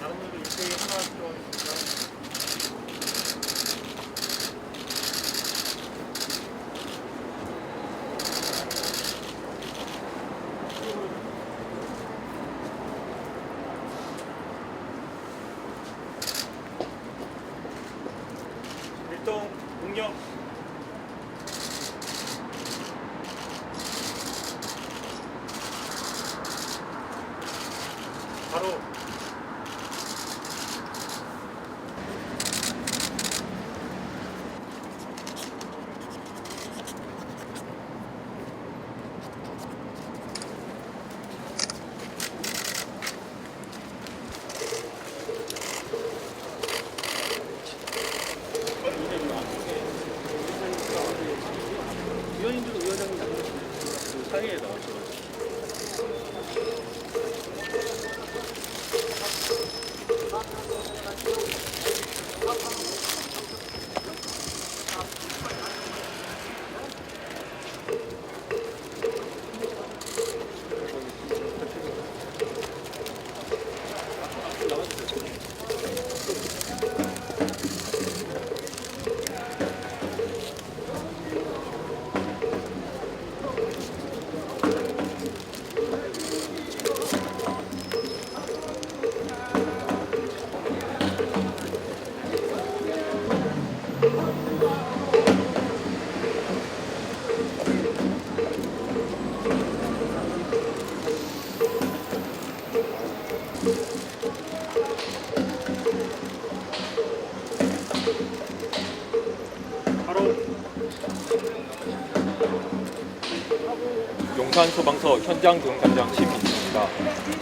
다른 분들 이쪽에 하나 들어가겠습니다. 일동 공격. 바로 위원님들도 위원장님 그 사이에 나오셔가지고. 용산소방서 현장병단장 신민입니다.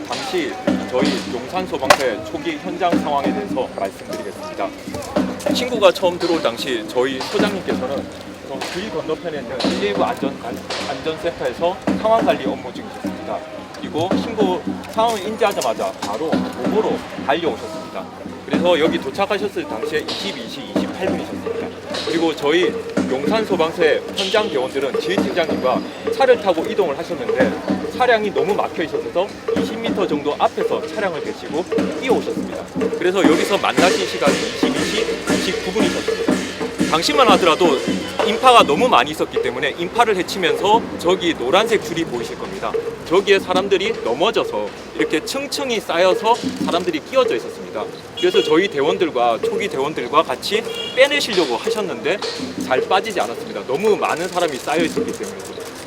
당시 저희 용산소방서의 초기 현장 상황에 대해서 말씀드리겠습니다. 친구가 처음 들어올 당시 저희 소장님께서는 길 건너편에 있는 119 안전센터에서 상황관리 업무 중이셨습니다. 그리고 신고 상황을 인지하자마자 바로 보고로 달려오셨습니다. 그래서 여기 도착하셨을 당시에 22시 28분이셨습니다. 그리고 저희 용산소방서의 현장 대원들은 지휘팀장님과 차를 타고 이동을 하셨는데 차량이 너무 막혀 있어서 20m 정도 앞에서 차량을 대시고 뛰어오셨습니다. 그래서 여기서 만나신 시간이 22시 29분이셨습니다. 당시만 하더라도 인파가 너무 많이 있었기 때문에 인파를 헤치면서 저기 노란색 줄이 보이실 겁니다. 저기에 사람들이 넘어져서 이렇게 층층이 쌓여서 사람들이 끼어져 있었습니다. 그래서 저희 대원들과 초기 대원들과 같이 빼내시려고 하셨는데 잘 빠지지 않았습니다. 너무 많은 사람이 쌓여 있었기 때문에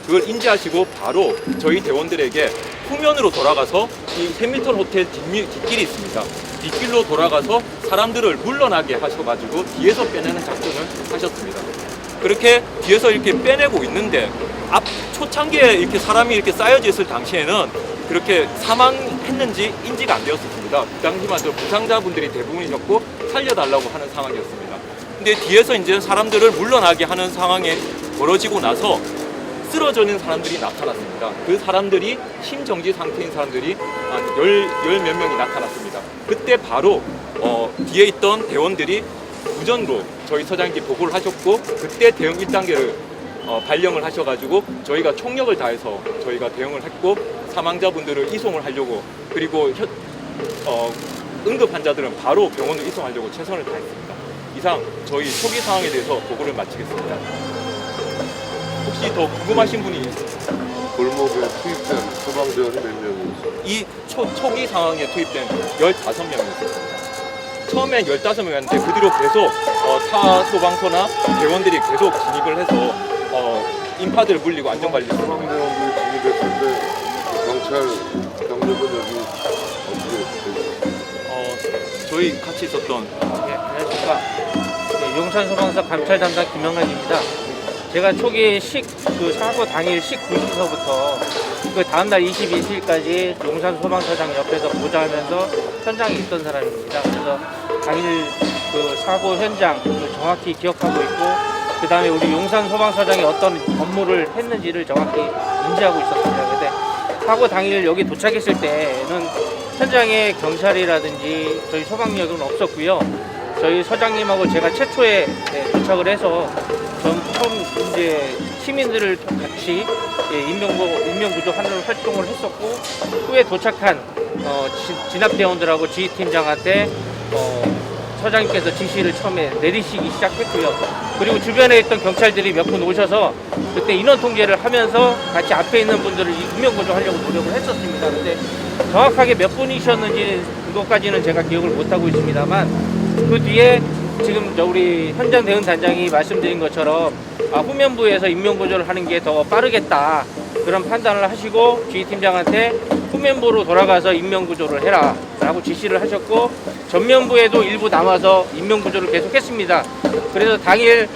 그걸 인지하시고 바로 저희 대원들에게 후면으로 돌아가서 이 해밀턴 호텔 뒷길이 있습니다. 뒷길로 돌아가서 사람들을 물러나게 하셔가지고 뒤에서 빼내는 작전을 하셨습니다. 그렇게 뒤에서 이렇게 빼내고 있는데 앞 초창기에 이렇게 사람이 이렇게 쌓여져 있을 당시에는 그렇게 사망했는지 인지가 안 되었습니다. 그 당시만 해도 부상자분들이 대부분이셨고 살려달라고 하는 상황이었습니다. 근데 뒤에서 이제 사람들을 물러나게 하는 상황이 벌어지고 나서 쓰러져 있는 사람들이 나타났습니다. 그 사람들이 심정지 상태인 사람들이 한 열 몇 명이 나타났습니다. 그때 바로 뒤에 있던 대원들이 우전으로 저희 서장님께 보고를 하셨고 그때 대응 1단계를 발령을 하셔가지고 저희가 총력을 다해서 저희가 대응을 했고 사망자분들을 이송을 하려고 그리고 응급 환자들은 바로 병원으로 이송하려고 최선을 다했습니다. 이상 저희 초기 상황에 대해서 보고를 마치겠습니다. 혹시 더 궁금하신 분이 골목에 투입된 소방대원이 몇 명이 있어요? 이 초기 상황에 투입된 15명이 있었습니다. 처음엔 15명이었는데 그 뒤로 계속 타 소방서나 대원들이 계속 진입을 해서 인파들을 물리고 안전관리. 소방대원들이 진입했을 때 경찰 경력은 여기 어떻게 되죠? 저희 같이 있었던 안녕하십니까. 용산소방서 감찰 담당 김영란입니다. 제가 초기 그 사고 당일 19시서부터 그 다음날 22시까지 용산소방서장 옆에서 보좌하면서 현장에 있던 사람입니다. 그래서 당일 그 사고 현장 정확히 기억하고 있고 그 다음에 우리 용산소방서장이 어떤 업무를 했는지를 정확히 인지하고 있었습니다. 근데 사고 당일 여기 도착했을 때는 현장에 경찰이라든지 저희 소방력은 없었고요. 저희 서장님하고 제가 최초에 도착을 해서 처음 이제 시민들을 같이 인명구조하는 활동을 했었고, 후에 도착한 진압대원들하고 지휘팀장한테 서장님께서 지시를 처음에 내리시기 시작했고요. 그리고 주변에 있던 경찰들이 몇 분 오셔서 그때 인원 통제를 하면서 같이 앞에 있는 분들을 인명구조하려고 노력을 했었습니다. 근데 정확하게 몇 분이셨는지 그것까지는 제가 기억을 못하고 있습니다만, 그 뒤에 지금 우리 현장 대응 단장이 말씀드린 것처럼 후면부에서 인명구조를 하는 게 더 빠르겠다, 그런 판단을 하시고 지휘팀장한테 후면부로 돌아가서 인명구조를 해라 라고 지시를 하셨고, 전면부에도 일부 남아서 인명구조를 계속했습니다. 그래서 당일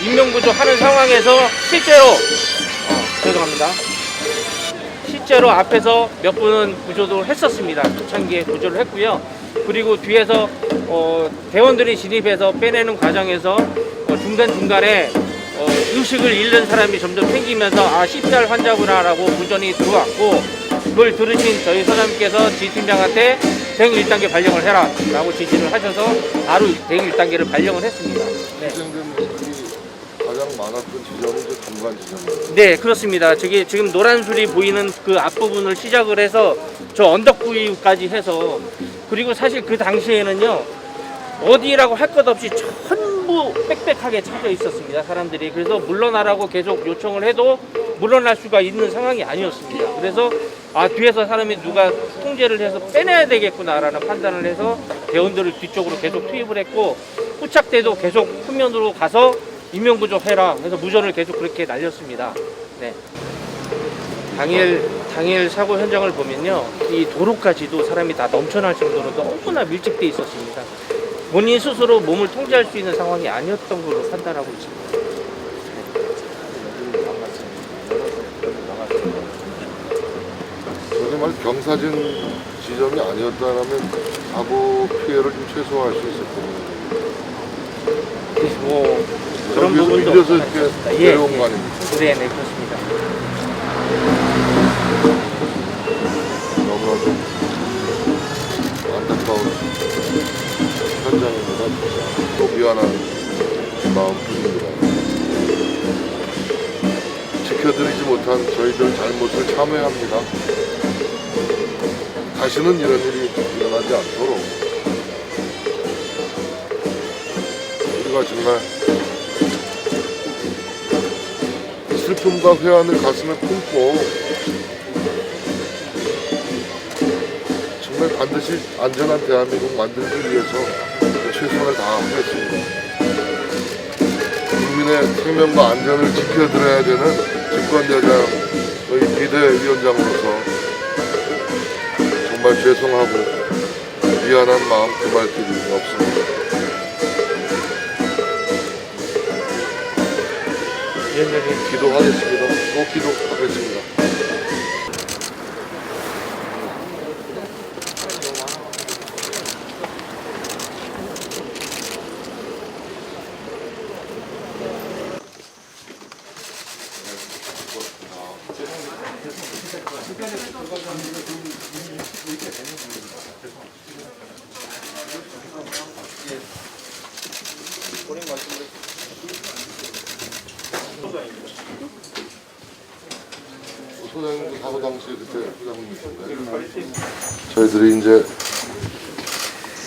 인명구조 하는 상황에서 실제로 앞에서 몇 분은 구조도 했었습니다. 초창기에 구조를 했고요. 그리고 뒤에서 대원들이 진입해서 빼내는 과정에서 중간중간에 의식을 잃는 사람이 점점 생기면서 CPR 환자구나라고 문전이 들어왔고, 그걸 들으신 저희 서장님께서 지휘팀장한테 대응 1단계 발령을 해라 라고 지시를 하셔서 바로 대응 1단계를 발령을 했습니다. 네. 발생된 분들이 가장 많았던 지점은 이제 중간 지점입니다. 네, 그렇습니다. 저기 지금 노란술이 보이는 그 앞부분을 시작을 해서 저 언덕 부위까지 해서, 그리고 사실 그 당시에는요, 어디라고 할 것 없이 전부 빽빽하게 차져 있었습니다, 사람들이. 그래서 물러나라고 계속 요청을 해도 물러날 수가 있는 상황이 아니었습니다. 그래서 뒤에서 사람이 누가 통제를 해서 빼내야 되겠구나라는 판단을 해서 대원들을 뒤쪽으로 계속 투입을 했고, 후착대도 계속 후면으로 가서 인명구조 해라 해서 무전을 계속 그렇게 날렸습니다. 네. 당일 사고 현장을 보면요, 이 도로까지도 사람이 다 넘쳐날 정도로 너무나 밀집돼 있었습니다. 본인 스스로 몸을 통제할 수 있는 상황이 아니었던 걸로 판단하고 있습니다. 저게 말 경사진 지점이 아니었다면 사고 피해를 좀 최소화할 수 있었거든요. 그런 여기서 부분도 밀려서 이렇게 내려온 거 아닙니까? 네, 그렇습니다. 너무나도 안타까운 현장입니다. 또 미안한 마음뿐입니다. 지켜드리지 못한 저희들 잘못을 참회합니다. 다시는 이런 일이 일어나지 않도록 우리가 정말 슬픔과 회한을 가슴에 품고 정말 반드시 안전한 대한민국 만들기 위해서 최선을 다하겠습니다. 국민의 생명과 안전을 지켜드려야 되는 집권여당 저희 비대위원장으로서 정말 죄송하고 미안한 마음 금할 길이 없습니다. 위원장님, 기도하겠습니다. 또 기도하겠습니다. 소장님도 사고 당시에 그때 소장님이신데 저희들이 이제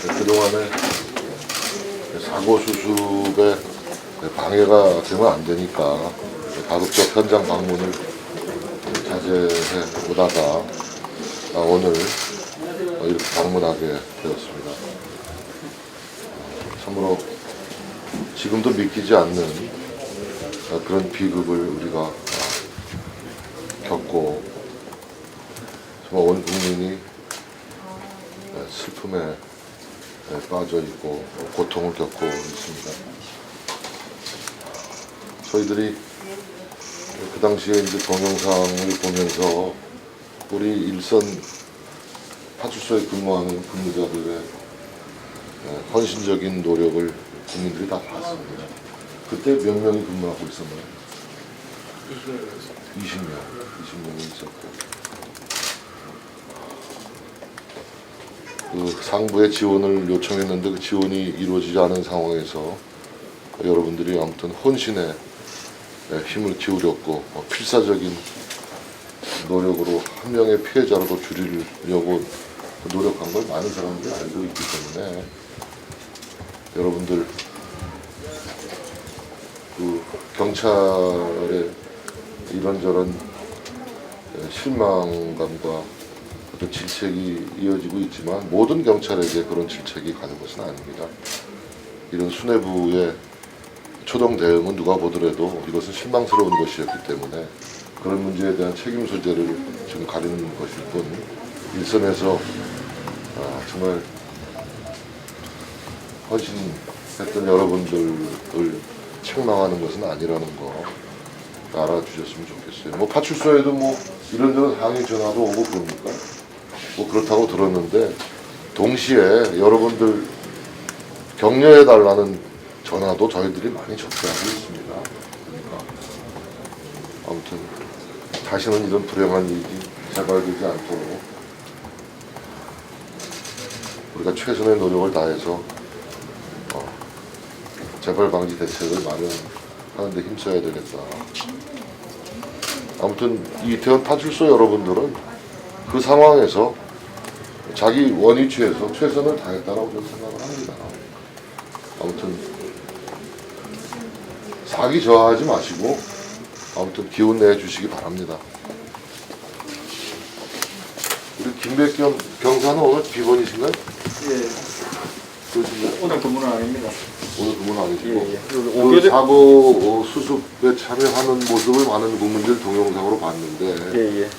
그동안에 사고 수습에 방해가 되면 안 되니까 가급적 현장 방문을 자제해 오다가 오늘 이렇게 방문하게 되었습니다. 참으로 지금도 믿기지 않는 그런 비극을 우리가 겪고 정말 온 국민이 슬픔에 빠져 있고 고통을 겪고 있습니다. 저희들이 그 당시에 이제 동영상을 보면서 우리 일선 파출소에 근무하는 근무자들의 헌신적인 노력을 국민들이 다 봤습니다. 그때 몇 명이 근무하고 있었나요? 20명이 있었고 그 상부에 지원을 요청했는데 그 지원이 이루어지지 않은 상황에서 여러분들이 아무튼 혼신에 힘을 기울였고 필사적인 노력으로 한 명의 피해자라도 줄이려고 노력한 걸 많은 사람들이 알고 있기 때문에 여러분들 그 경찰의 이런저런 실망감과 어떤 질책이 이어지고 있지만 모든 경찰에게 그런 질책이 가는 것은 아닙니다. 이런 수뇌부의 초동 대응은 누가 보더라도 이것은 실망스러운 것이었기 때문에 그런 문제에 대한 책임 소재를 지금 가리는 것일 뿐 일선에서 정말 헌신했던 여러분들을 책망하는 것은 아니라는 거 알아주셨으면 좋겠어요. 뭐 파출소에도 뭐 이런저런 항의 전화도 오고 그럽니까? 뭐 그렇다고 들었는데 동시에 여러분들 격려해달라는 전화도 저희들이 많이 접수하고 있습니다. 그러니까 아무튼 다시는 이런 불행한 일이 재발되지 않도록 우리가 최선의 노력을 다해서 재발 방지 대책을 마련하는 데 힘써야 되겠다. 아무튼 이태원 파출소 여러분들은 그 상황에서 자기 원위치에서 최선을 다했다라고 저는 생각을 합니다. 아무튼 사기 저하하지 마시고 아무튼 기운 내 주시기 바랍니다. 우리 김백겸 경사는 오늘 비번이신가요? 예. 그러신가요? 오늘 근무는 아닙니다. 오늘 근무는 아니시고 예. 그 사고 수습에 참여하는 모습을 많은 국민들 동영상으로 봤는데 예.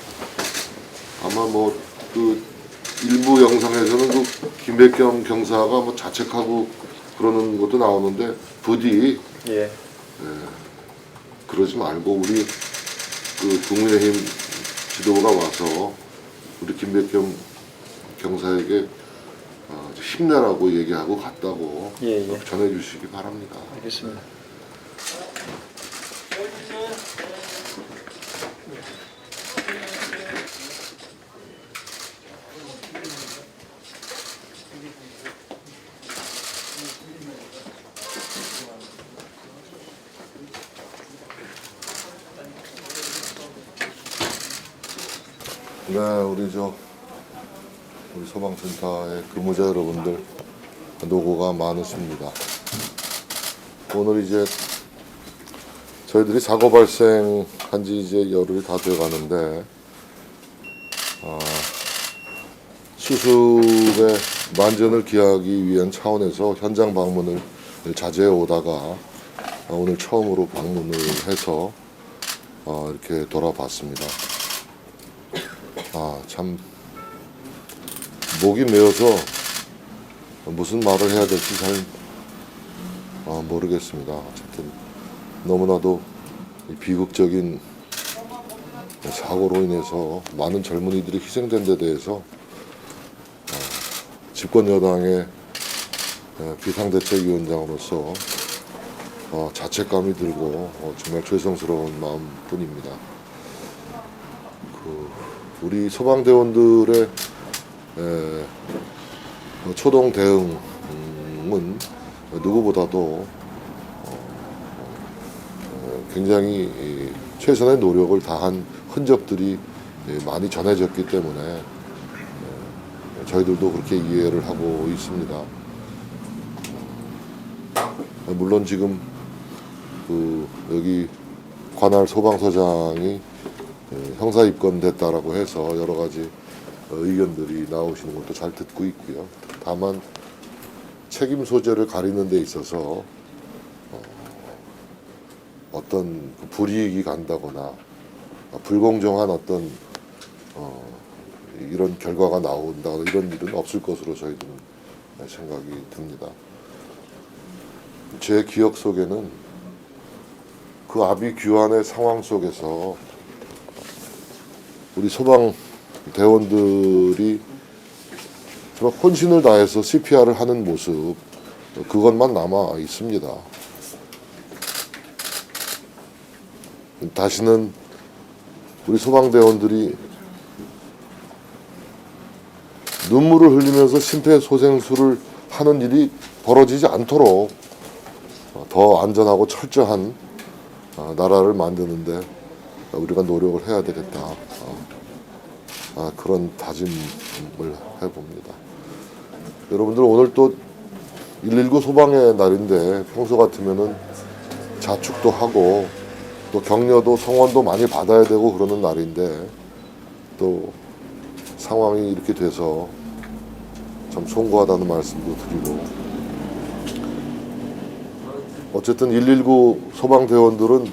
아마 뭐 그 일부 영상에서는 그 김백겸 경사가 뭐 자책하고 그러는 것도 나오는데 부디 예. 그러지 말고 우리 그 국민의힘 지도부가 와서 우리 김백겸 경사에게 힘내라고 얘기하고 갔다고 예. 전해주시기 바랍니다. 알겠습니다. 네, 우리 소방센터의 근무자 여러분들 노고가 많으십니다. 오늘 이제 저희들이 사고 발생한 지 이제 열흘이 다 되어 가는데 수습의 만전을 기하기 위한 차원에서 현장 방문을 자제해 오다가 오늘 처음으로 방문을 해서 이렇게 돌아봤습니다. 참 목이 메어서 무슨 말을 해야 될지 잘 모르겠습니다. 어쨌든 너무나도 이 비극적인 사고로 인해서 많은 젊은이들이 희생된 데 대해서 집권 여당의 비상대책위원장으로서 자책감이 들고 정말 죄송스러운 마음뿐입니다. 우리 소방대원들의 초동 대응은 누구보다도 굉장히 최선의 노력을 다한 흔적들이 많이 전해졌기 때문에 저희들도 그렇게 이해를 하고 있습니다. 물론 지금 여기 관할 소방서장이 형사 입건됐다라고 해서 여러 가지 의견들이 나오시는 것도 잘 듣고 있고요. 다만 책임 소재를 가리는 데 있어서 어떤 불이익이 간다거나 불공정한 어떤 이런 결과가 나온다 이런 일은 없을 것으로 저희들은 생각이 듭니다. 제 기억 속에는 그 아비규환의 상황 속에서 우리 소방 대원들이 정말 혼신을 다해서 CPR을 하는 모습 그것만 남아 있습니다. 다시는 우리 소방대원들이 눈물을 흘리면서 심폐소생술을 하는 일이 벌어지지 않도록 더 안전하고 철저한 나라를 만드는데 우리가 노력을 해야 되겠다. 그런 다짐을 해봅니다. 여러분들 오늘 또 119 소방의 날인데 평소 같으면은 자축도 하고 또 격려도 성원도 많이 받아야 되고 그러는 날인데 또 상황이 이렇게 돼서 참 송구하다는 말씀도 드리고, 어쨌든 119 소방대원들은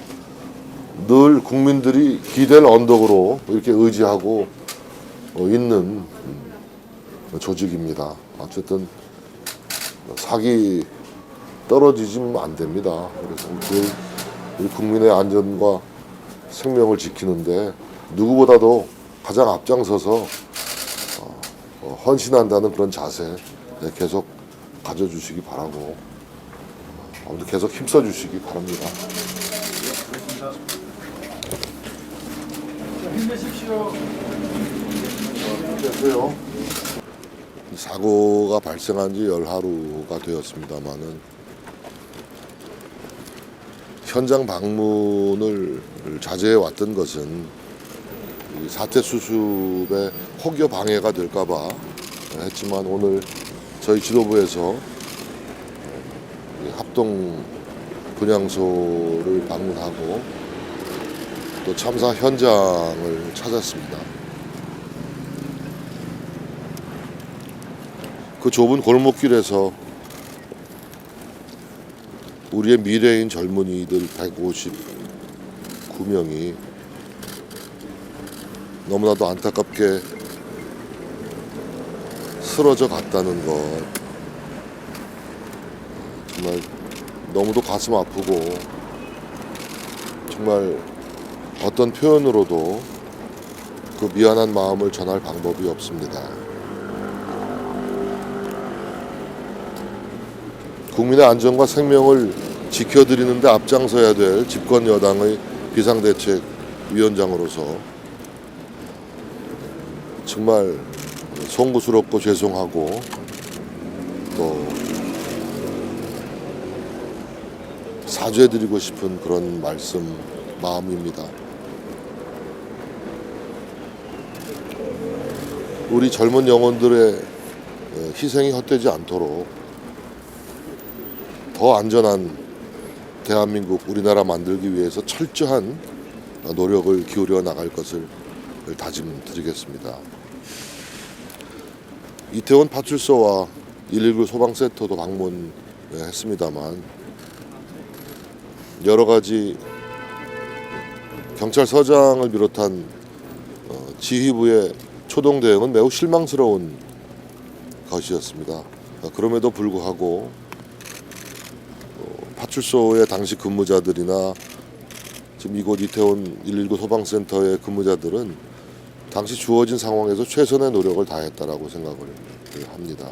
늘 국민들이 기댈 언덕으로 이렇게 의지하고 있는 조직입니다. 어쨌든 사기 떨어지지면 안 됩니다. 그래서 우리 국민의 안전과 생명을 지키는데 누구보다도 가장 앞장서서 헌신한다는 그런 자세 계속 가져주시기 바라고, 아무튼 계속 힘써주시기 바랍니다. 힘내십시오. 됐어요. 사고가 발생한 지 열하루가 되었습니다만은 현장 방문을 자제해 왔던 것은 이 사태 수습에 혹여 방해가 될까봐 했지만, 오늘 저희 지도부에서 합동 분향소를 방문하고 또 참사 현장을 찾았습니다. 그 좁은 골목길에서 우리의 미래인 젊은이들 159명이 너무나도 안타깝게 쓰러져 갔다는 것, 정말 너무도 가슴 아프고 정말 어떤 표현으로도 그 미안한 마음을 전할 방법이 없습니다. 국민의 안전과 생명을 지켜드리는 데 앞장서야 될 집권 여당의 비상대책위원장으로서 정말 송구스럽고 죄송하고 또 사죄드리고 싶은 그런 마음입니다. 우리 젊은 영혼들의 희생이 헛되지 않도록 더 안전한 대한민국, 우리나라 만들기 위해서 철저한 노력을 기울여 나갈 것을 다짐드리겠습니다. 이태원 파출소와 119 소방센터도 방문했습니다만 여러 가지 경찰서장을 비롯한 지휘부의 초동 대응은 매우 실망스러운 것이었습니다. 그럼에도 불구하고 파출소의 당시 근무자들이나 지금 이곳 이태원 119 소방센터의 근무자들은 당시 주어진 상황에서 최선의 노력을 다했다라고 생각을 합니다.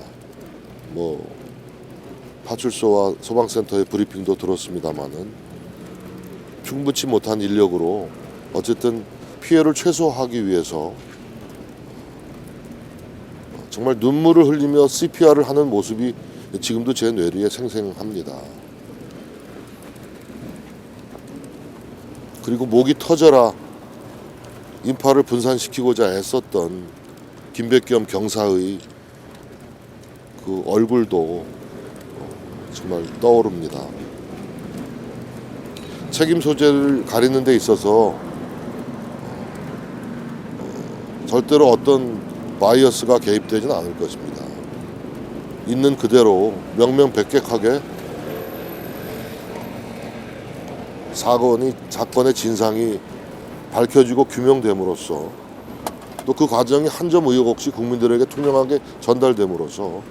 파출소와 소방센터의 브리핑도 들었습니다만은 충분치 못한 인력으로 어쨌든 피해를 최소화하기 위해서 정말 눈물을 흘리며 CPR을 하는 모습이 지금도 제 뇌리에 생생합니다. 그리고 목이 터져라 인파를 분산시키고자 애썼던 김백겸 경사의 그 얼굴도 정말 떠오릅니다. 책임 소재를 가리는 데 있어서 절대로 어떤 바이어스가 개입되지는 않을 것입니다. 있는 그대로 명명백백하게 사건의 진상이 밝혀지고 규명됨으로써 또 그 과정이 한 점 의혹 없이 국민들에게 투명하게 전달됨으로써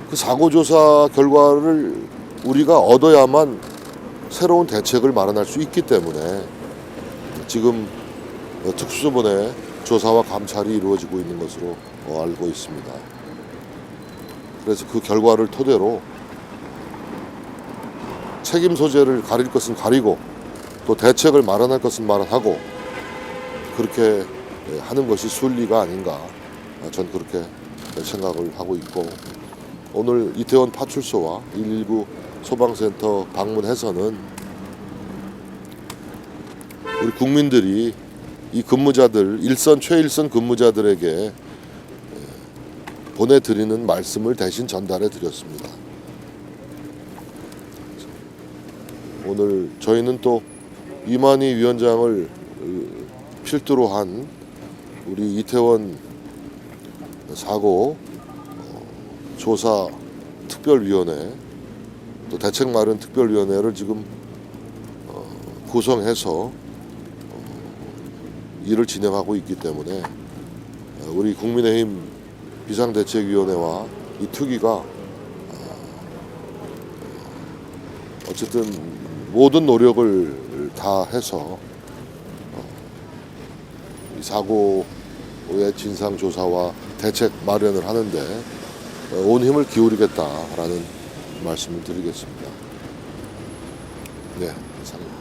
그 사고조사 결과를 우리가 얻어야만 새로운 대책을 마련할 수 있기 때문에 지금 특수본의 조사와 감찰이 이루어지고 있는 것으로 알고 있습니다. 그래서 그 결과를 토대로 책임 소재를 가릴 것은 가리고 또 대책을 마련할 것은 마련하고 그렇게 하는 것이 순리가 아닌가 전 그렇게 생각을 하고 있고 오늘 이태원 파출소와 119 소방센터 방문해서는 우리 국민들이 이 근무자들 최일선 근무자들에게 보내드리는 말씀을 대신 전달해 드렸습니다. 오늘 저희는 또 이만희 위원장을 필두로 한 우리 이태원 사고 조사 특별위원회 또 대책 마련 특별위원회를 지금 구성해서 일을 진행하고 있기 때문에 우리 국민의힘 비상대책위원회와 이 특위가 어쨌든 모든 노력을 다해서 이 사고의 진상 조사와 대책 마련을 하는데 온 힘을 기울이겠다라는 말씀을 드리겠습니다. 네, 이상입니다.